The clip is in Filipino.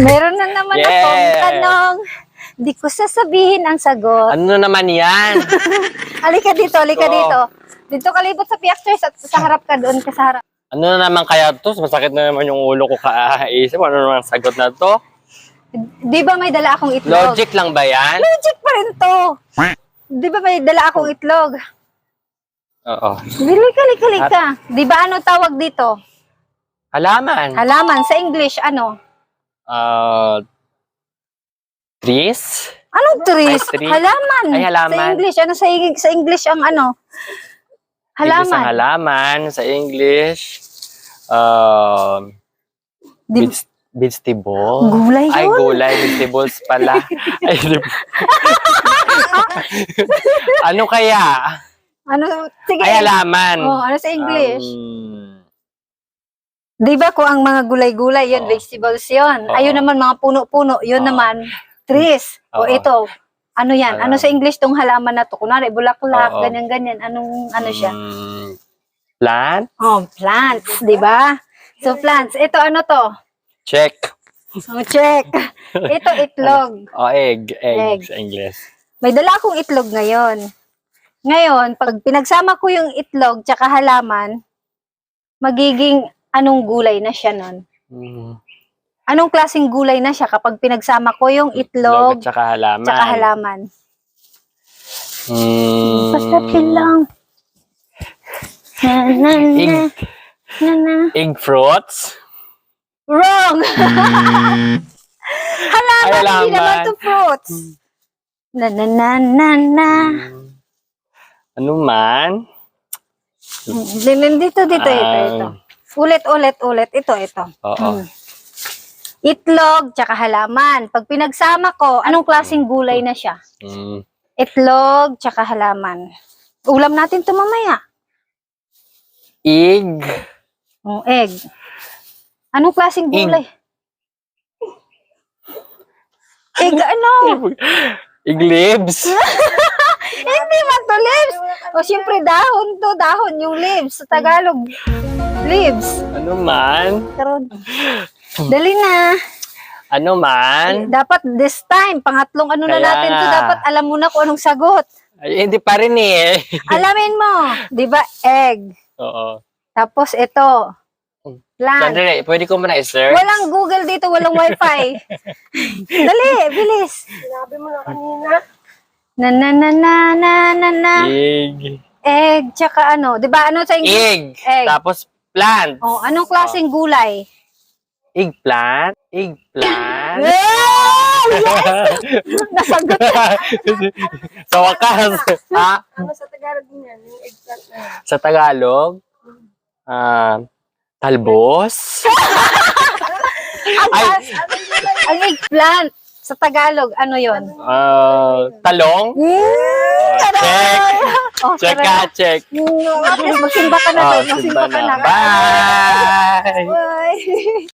Meron na naman akong tanong. Di ko sasabihin ang sagot. Ano naman yan? Halika dito, halika dito. Dito ka libot sa pictures at sa harap ka doon ka sa harap. Ano na naman kaya to? Masakit na naman yung ulo ko kaisip. Ano naman ang sagot na to? Di ba may dala akong itlog? Logic lang ba yan? Logic pa rin to. Di ba may dala akong itlog? Oo. Halika. Di ba ano tawag dito? Halaman. Halaman. Sa English, ano? Trees? Anong trees? Ay, tree. Halaman. Ay, halaman. Sa English, ano sa English ang ano? Halaman. Halaman. Halaman sa English. Vegetable. Gulay yun. Ay, gulay. Vegetables pala. Ay, ano kaya? Ano? Sige. Ay, halaman. Oh, ano sa English? Di ba kung ang mga gulay-gulay, yun, vegetables yun. Oo. Ayun naman, mga puno-puno, yun naman, trees. O Oo. ito, ano yan? Halaman. Ano sa English tong halaman na to? Kunwari, bulaklak, Oo. ganyan-ganyan. Ano siya? Plant? Oh, plants, di ba? So, plants. Ito, ano to? Check. Oh, check. Ito, itlog. Egg. Egg Egg. sa English. May dala akong itlog ngayon. Ngayon, pag pinagsama ko yung itlog tsaka halaman, magiging anong gulay na siya nun? Anong klaseng gulay na siya kapag pinagsama ko yung itlog at saka halaman. tsaka halaman? Basta chill lang. Egg. Egg fruits? Wrong! Halaman, Ay, hindi naman halaman. to fruits. Na. Ano man? Dito. Ulit. Ito. Oo. Itlog, tsaka halaman. Pag pinagsama ko, anong klaseng gulay na siya? Itlog, tsaka halaman. Ulam natin ito mamaya. Egg. Egg. Anong klaseng gulay? Egg ano? Egg leaves. Hindi man to leaves. O siyempre dahon to, dahon yung leaves. Sa Tagalog, leaves. Ano man? Karon. Dali na. Ano man? Dapat this time, pangatlong ano na Kaya natin to, nga. dapat alam mo na kung anong sagot. Ay, hindi pa rin eh. Alamin mo, di ba, egg. Oo. Tapos ito, plant. Sandali, pwede ko muna i-search? Walang Google dito, walang wifi. Dali, bilis. Sinabi mo na kanina. Na. Egg. Egg, tsaka ano, di ba, ano sa English? Egg. Egg. Tapos plant. Oh, anong klaseng gulay? Eggplant. Eggplant. Yes! Nasagot na. Sa wakas. Ha? Ano sa Tagalog niyan? Yung eggplant na. Sa Tagalog? Talbos? Ay, Ang eggplant, sa Tagalog, ano yon? talong? Check. Oh, Check tara ka, na. check. Magsimba ka na to. Simba Magsimba ka na. na. Bye! Bye!